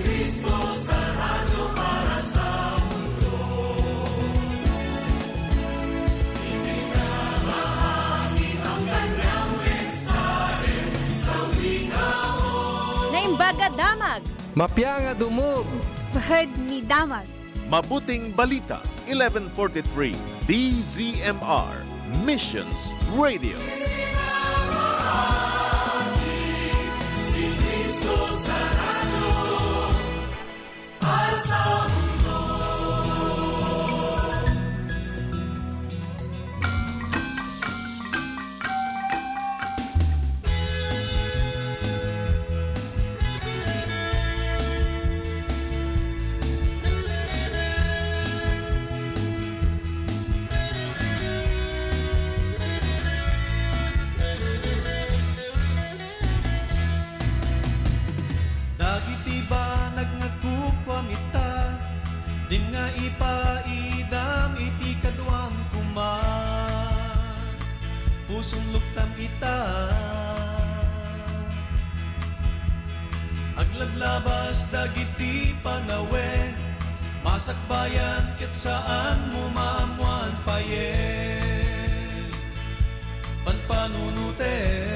Kristo sa radyo para sa mundo. Ibinabahagi ang kanyang mensahe sa wikao. Naimbaga damag, Mapya nga dumog. bahad ni damag. Mabuting Balita, 1143, DZMR, Missions Radio. Si Kristo sa radyo para sa mundo. Dagiti ba nagngagkukwamita, din nga ipaidam iti kadwam kuma, pusong luktam ita. Agladlabas dagiti panawen, masakbayan ket saan mo maamuan payen, panpanunuten.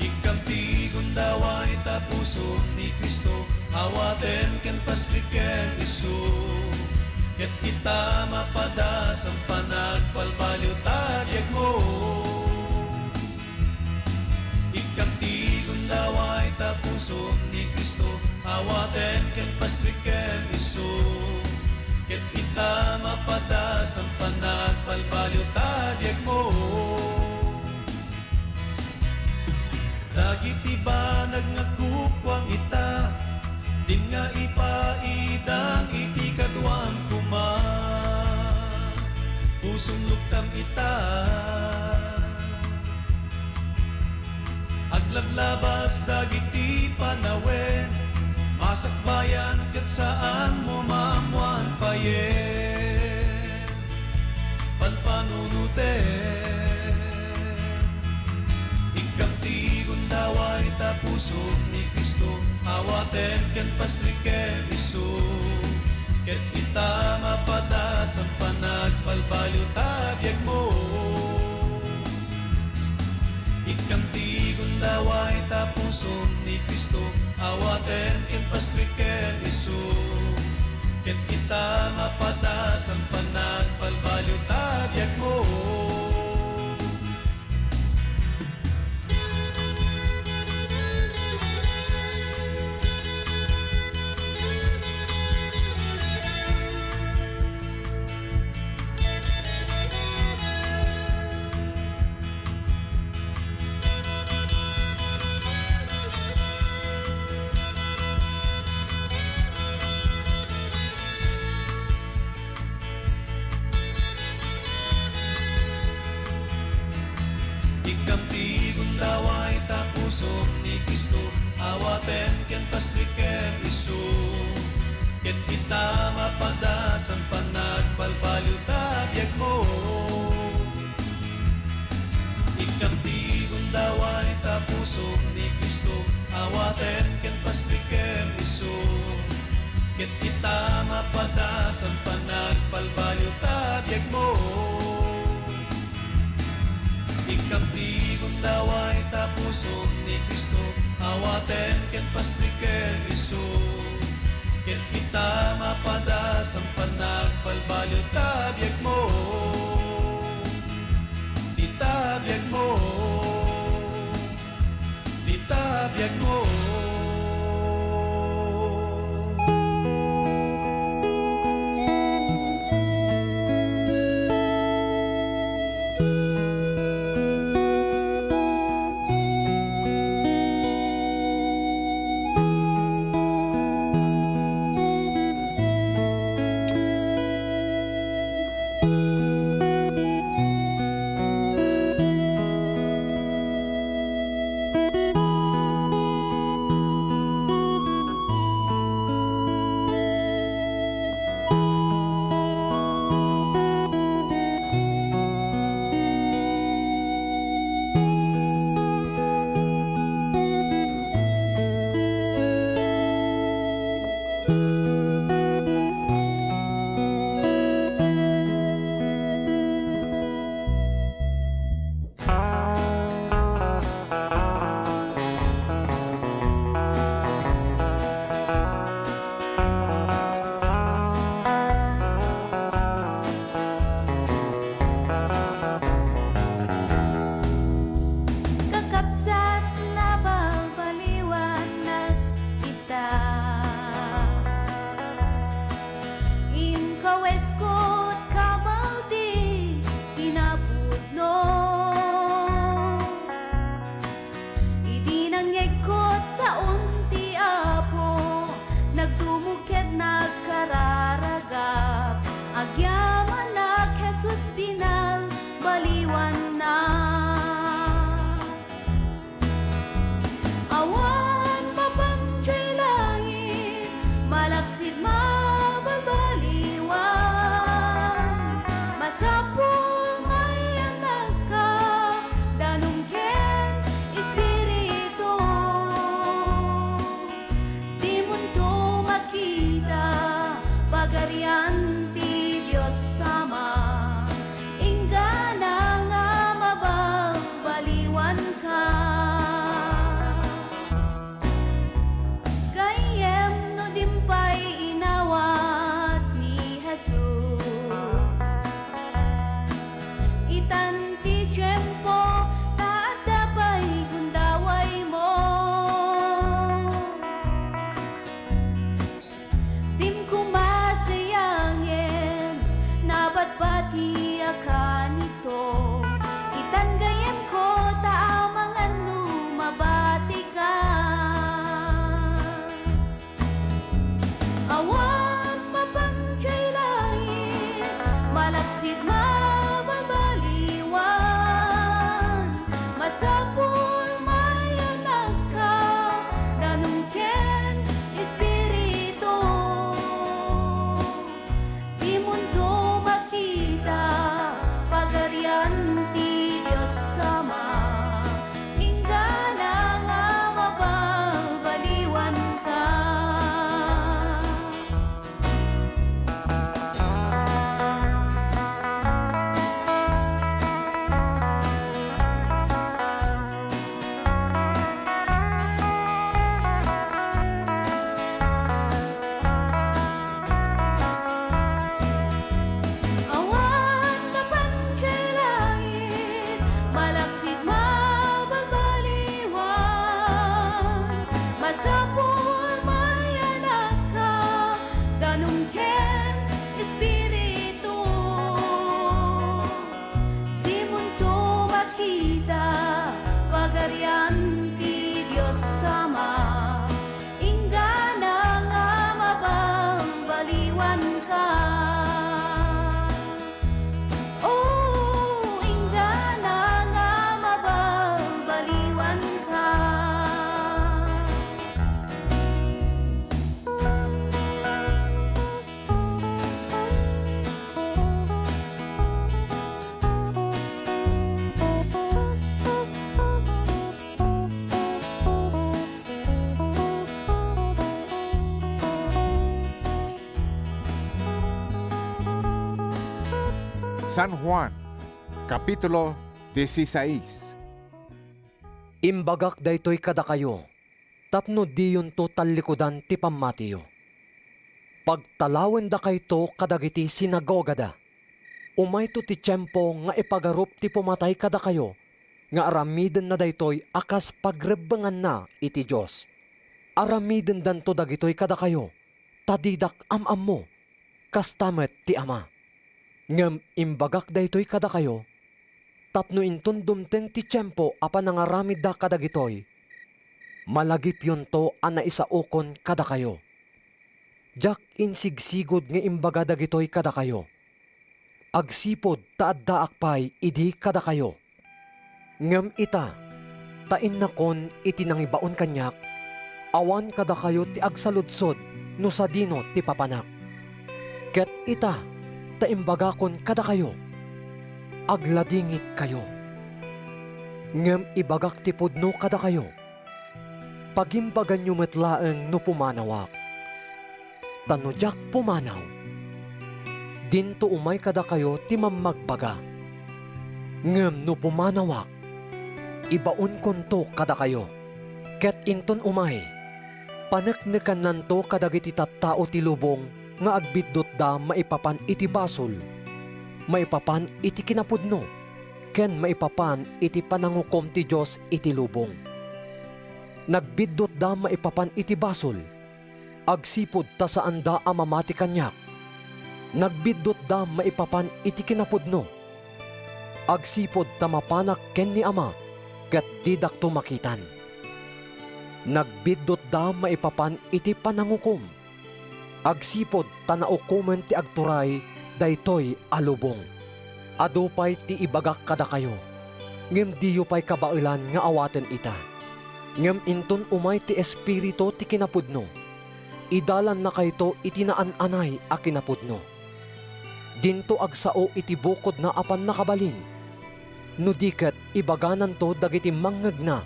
Ikamti gundaway tapuso ni Kristo, awaten ken pastriken isu, ket kita mapadas ang panagbalbalyo tadyag mo. Ikamti gundaway tapuso ni Kristo, awaten ken pastriken isu, ket kita mapadas ang panagbalbalyo tadyag mo. Dagiti ba nagngagkukwang ita, din nga ipaidang iti kadwam kuma, pusong luktam ita. Aglablabas dagiti panawen, masakbayan ket saan mo maamuan payen, panpanunuten. Ikamti gundaway tapuso ni Kristo, awaten ken pastriken isu, ket kita mapadas ang panagbalbalyo tabyag mo. Ikamti gundaway tapuso ni Kristo, awaten ken pastriken isu, ket kita mapadas ang panagbalbalyo tabyag mo. Ikamti gundaway tapuso ni Kristo, awaten ken pastriken isu, ket kita mapadas ang panagbalbalyo tabyag mo. Ikamti gundaway tapuso ni Kristo, awaten ken pastriken isu, ket kita mapadas ang panagbalbalyo tabyag mo. Ikamti gundaway tapuso ni Kristo, awaten ken pastriken isu, ket kita mapadas ang panagbalbalyo tabyag mo. Ditabiyag mo, ditabiyag mo. San Juan, Kapitulo 16. Imbagak daytoy kada kayo, tapno diyon to talikudan ti pamatiyo. Pagtalawen da kayto kadagiti sinagoga da. Umay to ti tiyempo nga ipagarup ti pumatay kada kayo, nga aramiden na daytoy akas pagrebangan na iti Diyos. Aramiden dan to dagitoy kada kayo, tadidak am-am mo, kastamet ti Ama. Ngem imbagak daytoy kada kayo, tapno inton dumteng ti tiyempo apan nangaramid da kadagitoy, malagip yun to ana isaukon kada kayo. Jak insigsigod nga imbaga dagitoy kada kayo. Agsipod taaddaak pay idi kada kayo. Ngem ita, tain nakon iti nangibaon kanyak, awan kada kayo ti agsaludsod no sa dino ti papanak. Ket ita, taimbagakon kada kayo, agladingit kayo. Ngem ibagak ti pudno kada kayo, pagimbagan nyo metlaeng no pumanawak. Tanodyak pumanaw, dinto umay kada kayo ti mamagbaga. Ngem no pumanawak, ibaon konto kada kayo. Ket inton umay, paneknekan nanto kadagiti tattao ti lubong nga agbiddot da maipapan iti basol, maipapan iti kinapudno, ken maipapan iti panangukom ti Diyos iti lubong. Nagbiddot da maipapan iti basol, agsipod ta saan da amamati kanyak. Nagbiddot da maipapan iti kinapudno, agsipod ta mapanak ken ni Ama, ket didak to makitan. Nagbiddot da maipapan iti panangukom, agsipod ta naukumen ti agturay daytoy alubong. Adupay ti ibagak kada kayo, ngem diyo pay kabailan nga awaten ita. Ngem inton umay ti espiritu ti kinapudno, idalan na kayto iti naan-anay a kinapudno. Dinto agsao iti bukod na apan nakabalin, no diket ibaganan to dagiti mangngeg na,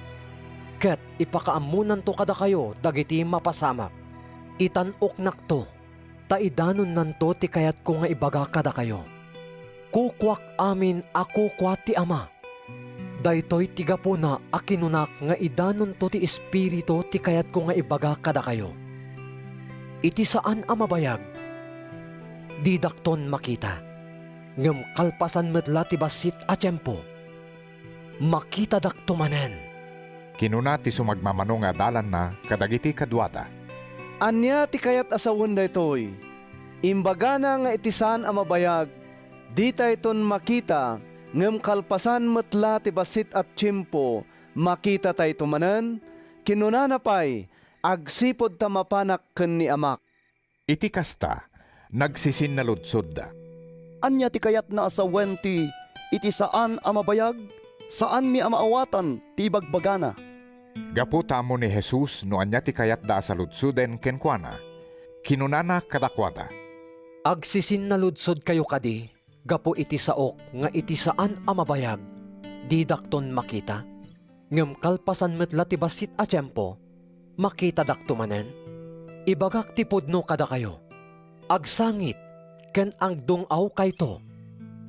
ket ipakaamunan to kada kayo dagiti mapasamak. Itanok nakto, taidanon nanto ti kayat ko nga ibaga kada kayo. Kukwak amin ako kwa ti Ama. Daytoy tigapo na akinunak nga idanon to ti espiritu ti kayat ko nga ibaga kada kayo. Iti saan amabayag? Didakton makita. Ngem kalpasan metla ti basit a tiyempo, makita dakto manen. Kinuna ti sumagmamano nga dalan na kadagiti kadwata. Anya ti kayat asawon daytoy, imbaga na nga itisan amabayag, di tayton makita, ngem kalpasan metla ti basit at tiyempo, makita tayo tumanen, kinunana pay, agsipod ta mapanak ken ni Amak. Iti kasta, nagsisinnaludsod da. Anya ti kayat na asawen ti iti saan amabayag, saan mi amaawatan ti bagbagana. Gaputa mo ni Jesus no anya ti kayat da asaludsuden kenkwana. Kinunana kadakwada. Agsisinnaludsod kayo kadi, gapo iti saok nga iti saan amabayag, didakton makita. Ngem kalpasan metla ti basit a tiyempo, makita dakto manen. Ibagak ti pudno kada kayo, agsangit ken agdungaw kayto,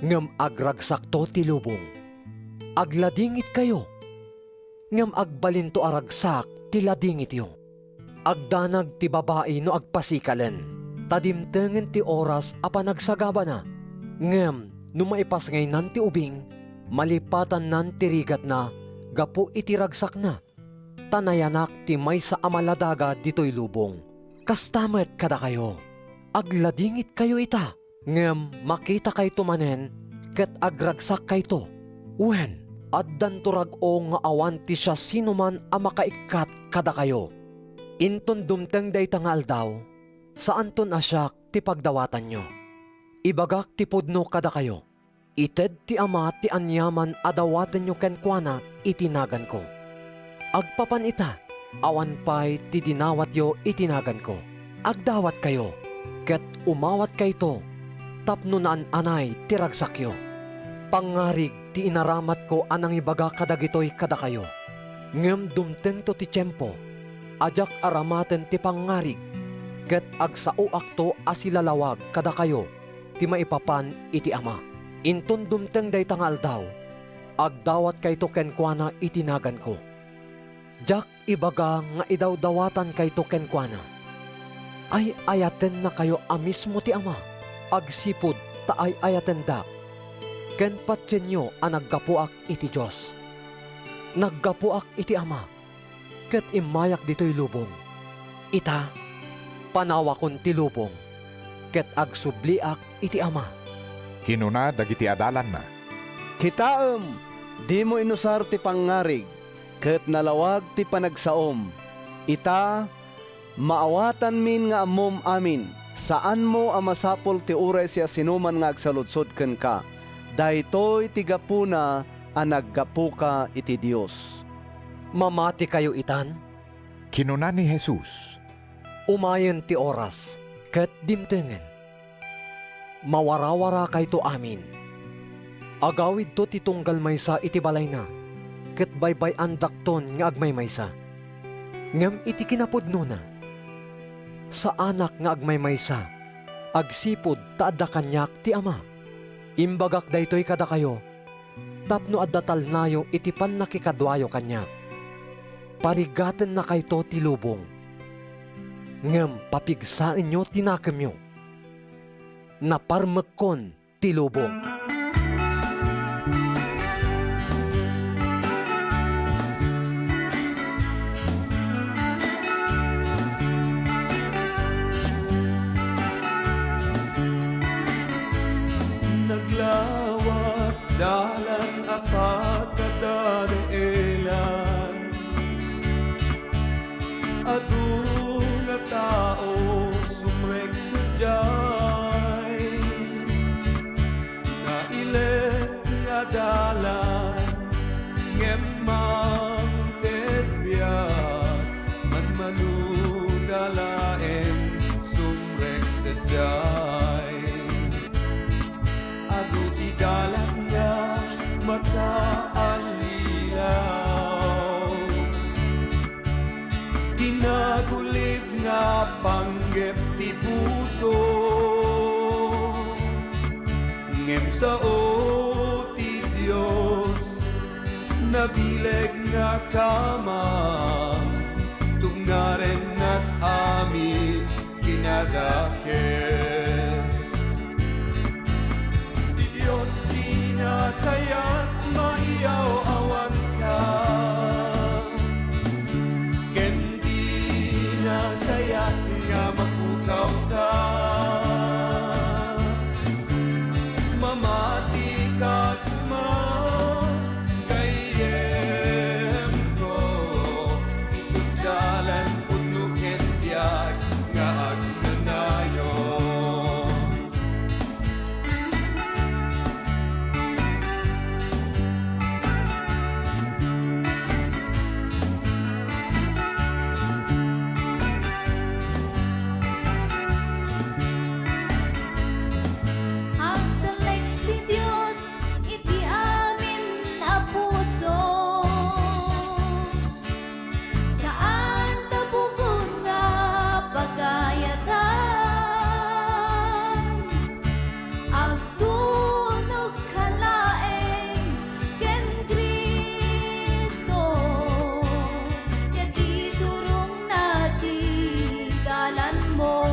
ngem agragsakto ti lubong. Agladingit kayo, ngem agbalinto aragsak ti ladingit yo. Agdanag ti babae no agpasikalen, tadimtengen ti oras a panagsagaba na, ngem no maipasngay nan ti ubing, malipatan nan ti rigat na, gapo iti ragsak na. Tanayanak ti may sa amaladaga dito'y lubong. Kastamet kada kayo, agladingit kayo ita, ngem makita kay tumanen, ket agragsak kay to. Wen, addan turag o nga awan ti siya sinuman a makaikat kada kayo. Inton dumteng dayta nga aldaw, saan ton asyak ti pagdawatan nyo. Ibagak ti pudno kada kayo, ited ti Ama ti anyaman adawaten nyo kenkwana itinagan ko. Agpapan ita, awan pay ti dinawat yo itinagan ko. Agdawat kayo, ket umawat kayto, tapno naan anay tiragsak yo. Pangarig ti inaramat ko anang ibaga kadagitoy kada kayo. Ngem dumteng to ti tiyempo, ajak aramaten ti pangarig, ket agsao akto asilalawag kada kayo, ti maipapan iti Ama. Inton dumteng day tangal daw, agdawat kay to kenkwana itinagan ko. Jak ibaga nga idawdawatan kay to kenkwana. Ay ayaten na kayo amismo ti ama, agsipod ta ay ayaten dak. Ken patsenyo ang naggapuak iti Diyos. Naggapuak iti ama, ket imayak dito'y lubong. Ita, panawakon ti lubong, ket agsubliak iti ama. Kinuna dagiti adalan na. Kitaem, di mo inusar ti pangarig, ket nalawag ti panagsaom. Ita, maawatan min nga amom amin, saan mo amasapol ti uray siya sinuman nga agsaludsod ken ka. Daytoy ti gapuna a naggapuka iti Dios. Mamati kayo itan, Kinuna ni Jesus. umayen ti oras, ket dimtengen. Mawarawara kay to amin. Agawid to ti tunggal maysa iti balay na, ket baybay andakton nga agmay maysa. Ngem iti kinapudno na. Sa anak nga agmay maysa, agsipod taadda kanyak ti ama. Imbagak daytoy kada kayo, tapno addatal nayo iti pan nakikadwayo kanyak. Parigaten na kay to ti lubong. Ngem papigsain nyo tinakam nyo. Naparmekon ti lubong. Naglawat dalan apat kadadaelan Adung nga tao sumrek sadyay Nailet nga dalan ngemang tedbiat manmanudalaen sumrek sadyay Aduti dalan nga mataalilaw Ginagulid nga panggep ti puso Ngem sao ti Dios nabileg nga kamang Tungaren at ami kinadakes Diyos di na kaya't maiyaw awan ka Ken di na kaya't nga mapukaw ka Mamati ka tuma kayem ko Isugdalan puno ken biyag nga agnanayon Ang talek ti Diyos, iti amin a puso. Saan tabukod nga pagayatan? Agtunog kalaeng ken Kristo. Yati turong na ti dalan mo.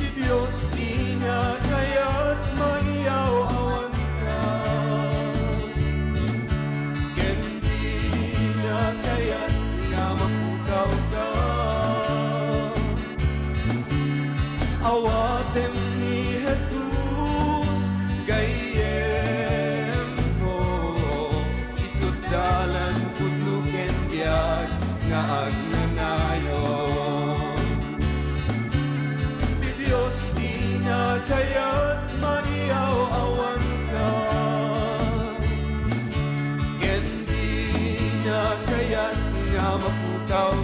Di Diyos di na kaya't maiyaw awan ka Ken di na kaya't nga mapukaw ka Awatem ni Jesus gayem ko Isugdalan pudno ken biyag nga agnanayon Di Diyos di na kaya't ikaw